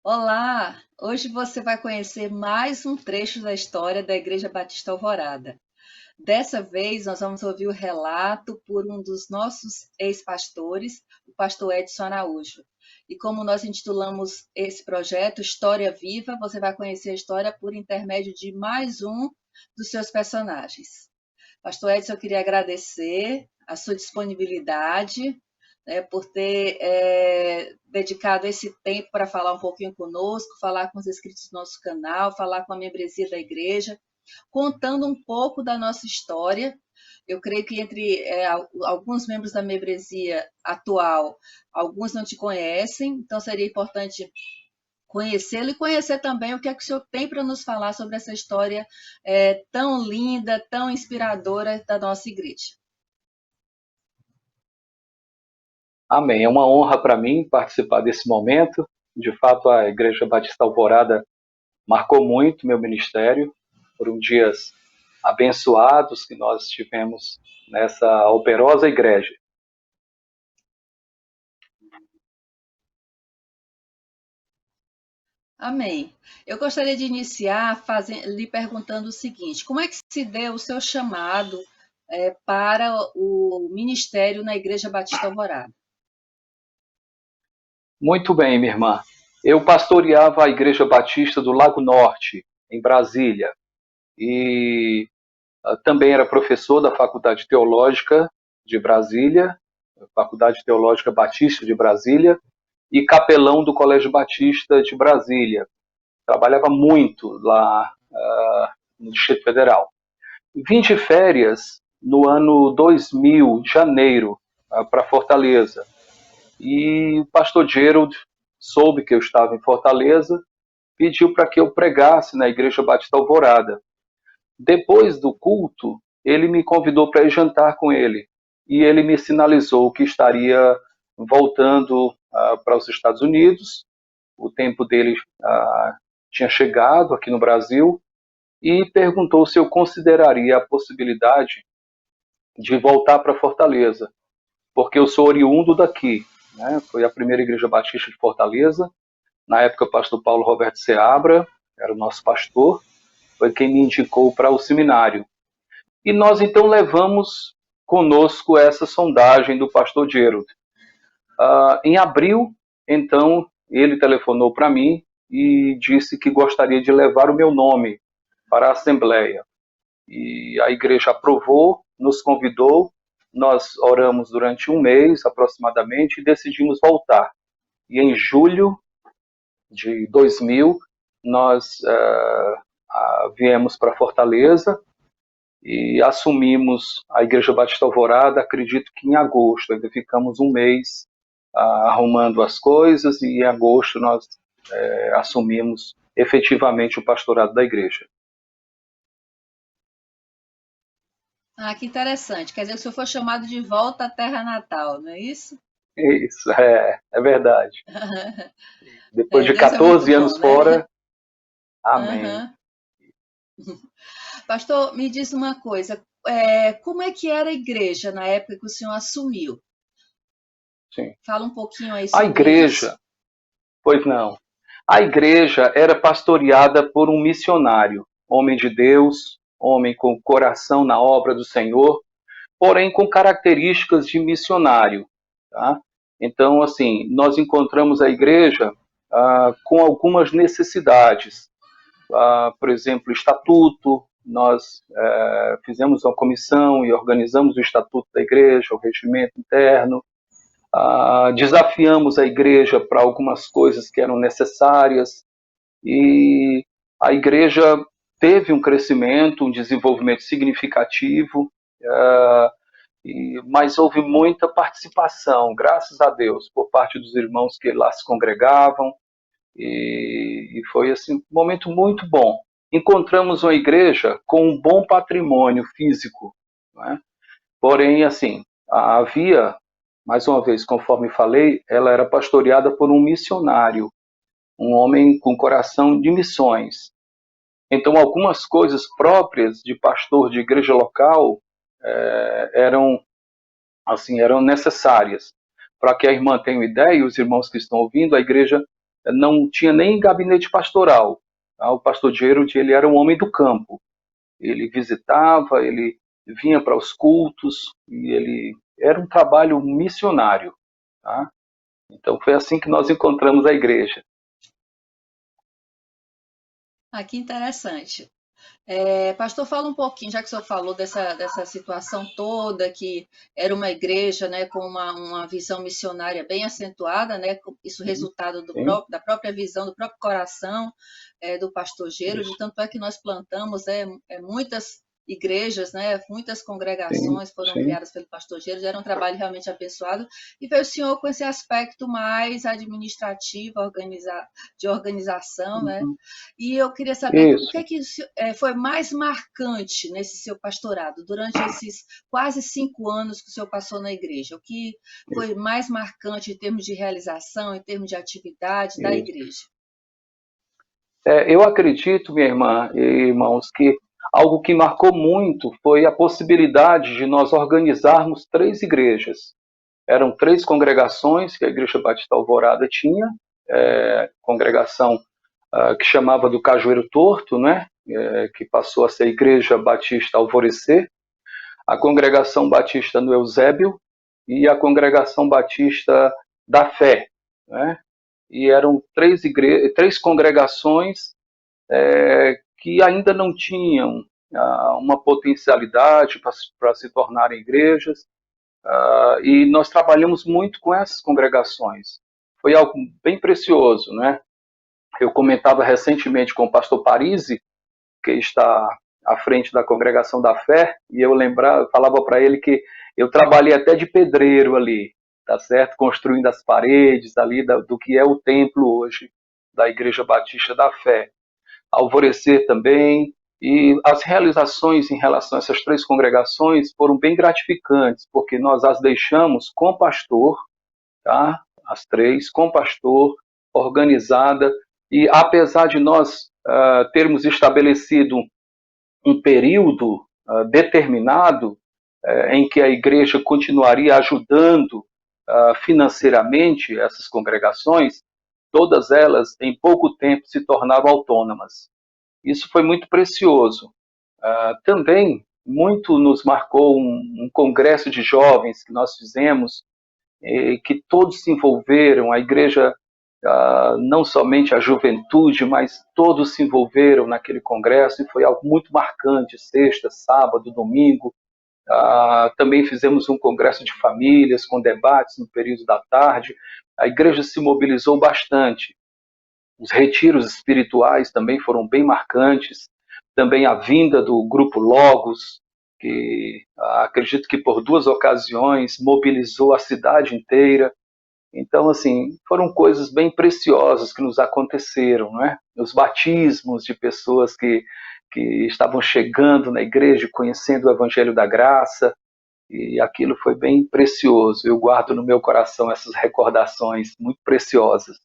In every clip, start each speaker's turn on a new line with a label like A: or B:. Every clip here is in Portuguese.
A: Olá! Hoje você vai conhecer mais um trecho da história da Igreja Batista Alvorada. Dessa vez, nós vamos ouvir o relato por um dos nossos ex-pastores, o pastor Edson Araújo. E como nós intitulamos esse projeto História Viva, você vai conhecer a história por intermédio de mais um dos seus personagens. Pastor Edson, eu queria agradecer a sua disponibilidade, né, por ter dedicado esse tempo para falar um pouquinho conosco, falar com os inscritos do nosso canal, falar com a membresia da igreja, contando um pouco da nossa história. Eu creio que entre alguns membros da membresia atual, alguns não te conhecem, então seria importante conhecê-lo e conhecer também o que é que o senhor tem para nos falar sobre essa história tão linda, tão inspiradora da nossa igreja.
B: Amém. É uma honra para mim participar desse momento. De fato, a Igreja Batista Alvorada marcou muito meu ministério. Foram dias abençoados que nós tivemos nessa operosa igreja.
A: Amém. Eu gostaria de iniciar lhe perguntando o seguinte: como é que se deu o seu chamado para o ministério na Igreja Batista Alvorada?
B: Muito bem, minha irmã. Eu pastoreava a Igreja Batista do Lago Norte, em Brasília, e também era professor da Faculdade Teológica de Brasília, Faculdade Teológica Batista de Brasília, e capelão do Colégio Batista de Brasília. Trabalhava muito lá no Distrito Federal. Vim de férias no ano 2000, janeiro, para Fortaleza. E o pastor Gerald soube que eu estava em Fortaleza, pediu para que eu pregasse na Igreja Batista Alvorada. Depois do culto, ele me convidou para ir jantar com ele. E ele me sinalizou que estaria voltando para os Estados Unidos. O tempo dele tinha chegado aqui no Brasil e perguntou se eu consideraria a possibilidade de voltar para Fortaleza, porque eu sou oriundo daqui, né? Foi a primeira igreja batista de Fortaleza. Na época, o pastor Paulo Roberto Seabra era o nosso pastor, foi quem me indicou para o seminário. E nós então levamos conosco essa sondagem do pastor Gerald. Em abril, então, ele telefonou para mim e disse que gostaria de levar o meu nome para a Assembleia. E a igreja aprovou, nos convidou, nós oramos durante um mês aproximadamente e decidimos voltar. E em julho de 2000, nós viemos para Fortaleza e assumimos a Igreja Batista Alvorada, acredito que em agosto, ainda ficamos um mês arrumando as coisas e em agosto nós assumimos efetivamente o pastorado da igreja.
A: Ah, que interessante. Quer dizer que o senhor foi chamado de volta à terra natal, não é isso?
B: Isso, é verdade. Depois de
A: Deus é muito
B: 14 anos
A: bom, né?
B: fora, amém.
A: Uhum. Pastor, me diz uma coisa, como é que era a igreja na época que o senhor assumiu?
B: Sim.
A: Fala um pouquinho aí
B: A
A: sobre isso.
B: igreja, pois não, a igreja era pastoreada por um missionário, homem de Deus, homem com coração na obra do Senhor, porém com características de missionário. Tá? Então, assim, nós encontramos a igreja com algumas necessidades. Por exemplo, estatuto, nós fizemos uma comissão e organizamos o estatuto da igreja, o regimento interno, desafiamos a igreja para algumas coisas que eram necessárias e a igreja teve um crescimento, um desenvolvimento significativo, mas houve muita participação, graças a Deus, por parte dos irmãos que lá se congregavam e foi assim, um momento muito bom. Encontramos uma igreja com um bom patrimônio físico, né? Porém, assim, havia, mais uma vez, conforme falei, ela era pastoreada por um missionário, um homem com coração de missões. Então, algumas coisas próprias de pastor de igreja local eram necessárias. Para que a irmã tenha uma ideia, e os irmãos que estão ouvindo, a igreja não tinha nem gabinete pastoral. Tá? O pastor Gerald, ele era um homem do campo. Ele visitava, ele vinha para os cultos, e ele era um trabalho missionário. Tá? Então foi assim que nós encontramos a igreja.
A: Ah, que interessante. Pastor, fala um pouquinho, já que o senhor falou dessa situação toda, que era uma igreja, né, com uma visão missionária bem acentuada, né, isso resultado
B: Sim,
A: da própria visão, do próprio coração do pastor Gerald,
B: isso,
A: tanto é que nós plantamos muitas igrejas, né, muitas
B: sim,
A: congregações foram
B: sim,
A: criadas pelo pastor Gerald, era um trabalho realmente abençoado, e veio o senhor com esse aspecto mais administrativo, de organização, né,
B: uhum,
A: e eu queria saber o que
B: isso.
A: é que foi mais marcante nesse seu pastorado, durante esses quase 5 anos que o senhor passou na igreja. O que foi mais marcante em termos de realização, em termos de atividade da
B: Isso.
A: igreja?
B: Eu acredito, minha irmã e irmãos, que algo que marcou muito foi a possibilidade de nós organizarmos 3 igrejas. Eram 3 congregações que a Igreja Batista Alvorada tinha, congregação que chamava do Cajueiro Torto, né? Que passou a ser Igreja Batista Alvorecer, a Congregação Batista no Eusébio e a Congregação Batista da Fé, né? E eram 3 congregações que ainda não tinham uma potencialidade para se tornarem igrejas, e nós trabalhamos muito com essas congregações. Foi algo bem precioso, né? Eu comentava recentemente com o pastor Parisi, que está à frente da Congregação da Fé, e falava para ele que eu trabalhei até de pedreiro ali, tá certo? Construindo as paredes ali do que é o templo hoje da Igreja Batista da Fé. Alvorecer também, e as realizações em relação a essas 3 congregações foram bem gratificantes, porque nós as deixamos com pastor, tá? As 3, com pastor, organizada, e apesar de nós termos estabelecido um período determinado em que a igreja continuaria ajudando financeiramente essas congregações, todas elas, em pouco tempo, se tornaram autônomas. Isso foi muito precioso. Também, muito nos marcou um congresso de jovens que nós fizemos, que todos se envolveram, a igreja, não somente a juventude, mas todos se envolveram naquele congresso, e foi algo muito marcante, sexta, sábado, domingo. Também fizemos um congresso de famílias, com debates no período da tarde. A igreja se mobilizou bastante. Os retiros espirituais também foram bem marcantes. Também a vinda do grupo Logos, que acredito que por 2 ocasiões mobilizou a cidade inteira. Então, assim, foram coisas bem preciosas que nos aconteceram, né? Os batismos de pessoas que estavam chegando na igreja, conhecendo o Evangelho da Graça, e aquilo foi bem precioso. Eu guardo no meu coração essas recordações muito preciosas.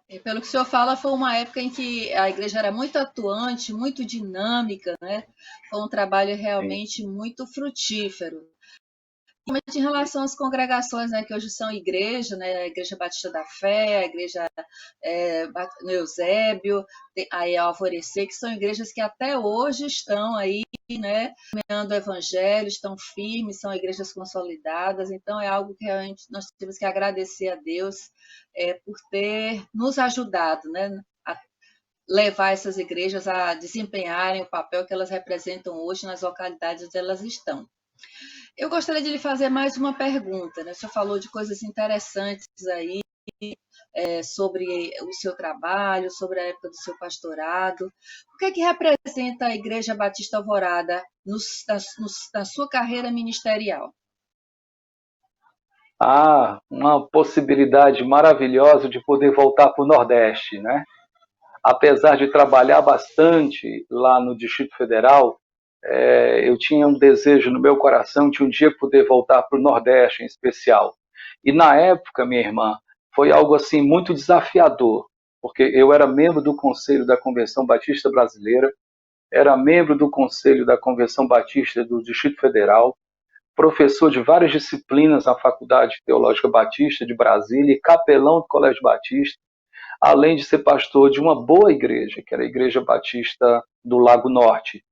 A: E pelo que o senhor fala, foi uma época em que a igreja era muito atuante, muito dinâmica, né? Foi um trabalho
B: Sim,
A: realmente muito frutífero. Em relação às congregações, né, que hoje são igreja, né, a Igreja Batista da Fé, a Igreja no Eusébio, aí a Alvorecer, que são igrejas que até hoje estão aí, né, caminhando o evangelho, estão firmes, são igrejas consolidadas, então é algo que realmente nós temos que agradecer a Deus por ter nos ajudado, né, a levar essas igrejas a desempenharem o papel que elas representam hoje nas localidades onde elas estão. Eu gostaria de lhe fazer mais uma pergunta, né? O senhor falou de coisas interessantes aí, sobre o seu trabalho, sobre a época do seu pastorado. O que é que representa a Igreja Batista Alvorada na sua carreira ministerial?
B: há uma possibilidade maravilhosa de poder voltar para o Nordeste, né? Apesar de trabalhar bastante lá no Distrito Federal, eu tinha um desejo no meu coração de um dia poder voltar para o Nordeste, em especial. E na época, minha irmã, foi algo assim muito desafiador, porque eu era membro do Conselho da Convenção Batista Brasileira, era membro do Conselho da Convenção Batista do Distrito Federal, professor de várias disciplinas na Faculdade Teológica Batista de Brasília e capelão do Colégio Batista, além de ser pastor de uma boa igreja, que era a Igreja Batista do Lago Norte.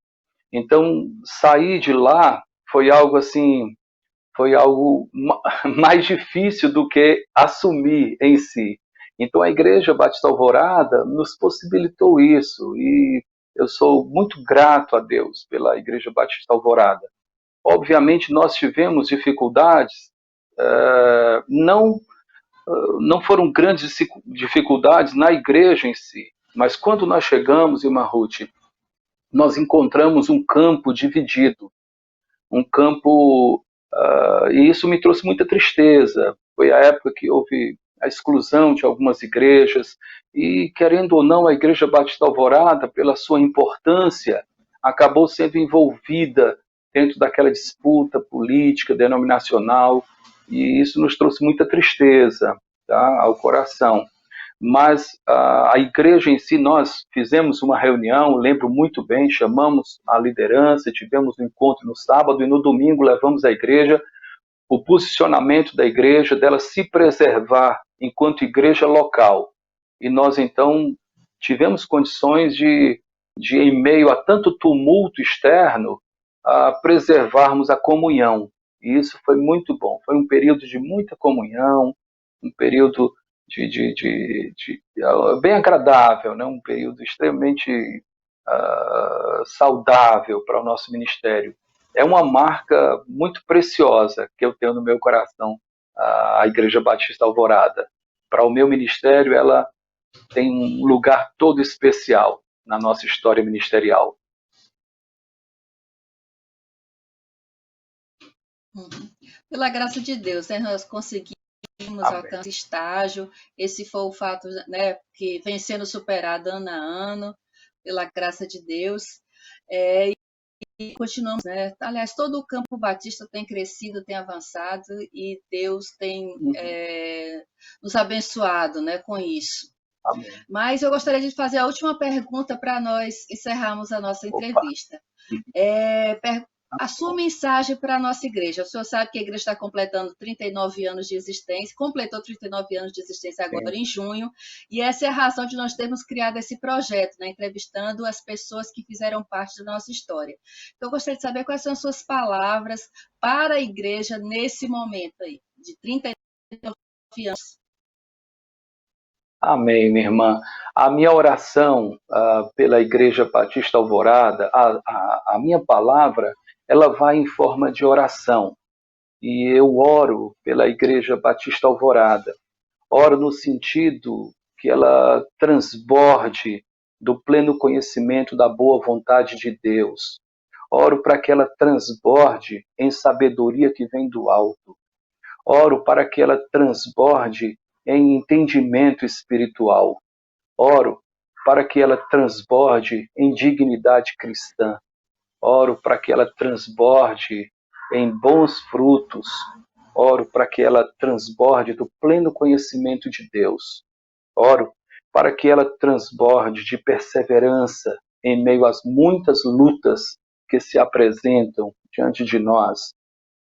B: Então, sair de lá foi algo assim, foi algo mais difícil do que assumir em si. Então, a Igreja Batista Alvorada nos possibilitou isso, e eu sou muito grato a Deus pela Igreja Batista Alvorada. Obviamente, nós tivemos dificuldades, não foram grandes dificuldades na igreja em si, mas quando nós chegamos, irmã Ruth, nós encontramos um campo dividido, um campo, e isso me trouxe muita tristeza. Foi a época que houve a exclusão de algumas igrejas, e querendo ou não, a Igreja Batista Alvorada, pela sua importância, acabou sendo envolvida dentro daquela disputa política, denominacional, e isso nos trouxe muita tristeza, tá, ao coração. Mas a igreja em si, nós fizemos uma reunião, lembro muito bem, chamamos a liderança, tivemos um encontro no sábado e no domingo levamos à igreja o posicionamento da igreja, dela se preservar enquanto igreja local. E nós, então, tivemos condições de em meio a tanto tumulto externo, preservarmos a comunhão. E isso foi muito bom. Foi um período de muita comunhão, um período bem agradável, né? Um período extremamente saudável para o nosso ministério. É uma marca muito preciosa que eu tenho no meu coração, a Igreja Batista Alvorada. Para o meu ministério, ela tem um lugar todo especial na nossa história ministerial.
A: Pela graça de Deus, né, nós conseguimos alcançar esse estágio. Esse foi o fato, né, que vem sendo superado ano a ano, pela graça de Deus. E continuamos, né? Aliás, todo o campo batista tem crescido, tem avançado, e Deus tem nos abençoado, né, com isso.
B: Amém.
A: Mas eu gostaria de fazer a última pergunta para nós encerrarmos a nossa entrevista. A sua mensagem para a nossa igreja. O senhor sabe que a igreja está completando 39 anos de existência, completou 39 anos de existência agora em junho, e essa é a razão de nós termos criado esse projeto, né, entrevistando as pessoas que fizeram parte da nossa história. Então, eu gostaria de saber quais são as suas palavras para a igreja nesse momento aí, de 39 anos.
B: Amém, minha irmã. A minha oração pela Igreja Batista Alvorada, a minha palavra, ela vai em forma de oração. E eu oro pela Igreja Batista Alvorada. Oro no sentido que ela transborde do pleno conhecimento da boa vontade de Deus. Oro para que ela transborde em sabedoria que vem do alto. Oro para que ela transborde em entendimento espiritual. Oro para que ela transborde em dignidade cristã. Oro para que ela transborde em bons frutos. Oro para que ela transborde do pleno conhecimento de Deus. Oro para que ela transborde de perseverança em meio às muitas lutas que se apresentam diante de nós.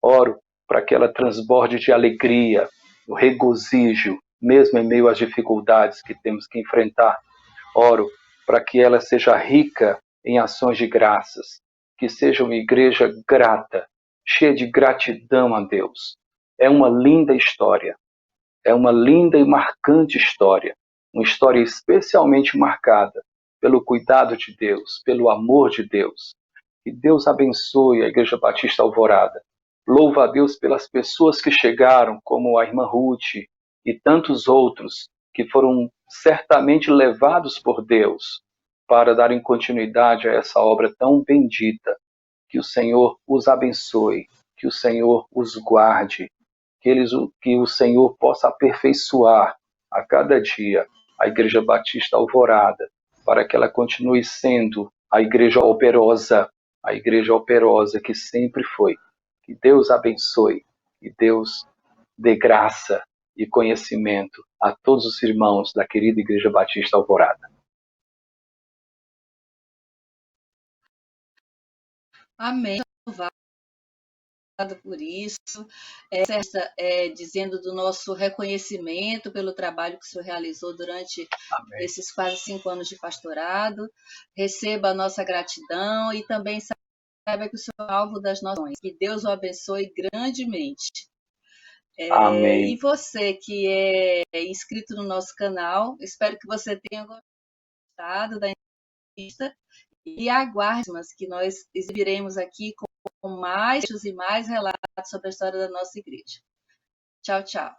B: Oro para que ela transborde de alegria, do regozijo, mesmo em meio às dificuldades que temos que enfrentar. Oro para que ela seja rica em ações de graças, que seja uma igreja grata, cheia de gratidão a Deus. É uma linda história, é uma linda e marcante história, uma história especialmente marcada pelo cuidado de Deus, pelo amor de Deus. Que Deus abençoe a Igreja Batista Alvorada. Louva a Deus pelas pessoas que chegaram, como a irmã Ruth e tantos outros, que foram certamente levados por Deus para darem continuidade a essa obra tão bendita. Que o Senhor os abençoe, que o Senhor os guarde, que o Senhor possa aperfeiçoar a cada dia a Igreja Batista Alvorada, para que ela continue sendo a igreja operosa que sempre foi. Que Deus abençoe, que Deus dê graça e conhecimento a todos os irmãos da querida Igreja Batista Alvorada.
A: Amém. por isso, dizendo do nosso reconhecimento pelo trabalho que o senhor realizou durante
B: Amém.
A: esses quase 5 anos de pastorado. Receba a nossa gratidão e também saiba que o senhor é alvo das nossas. Que Deus o abençoe grandemente.
B: Amém.
A: E você que é inscrito no nosso canal, espero que você tenha gostado da entrevista e aguarde, mas que nós exibiremos aqui com mais e mais relatos sobre a história da nossa igreja. Tchau, tchau.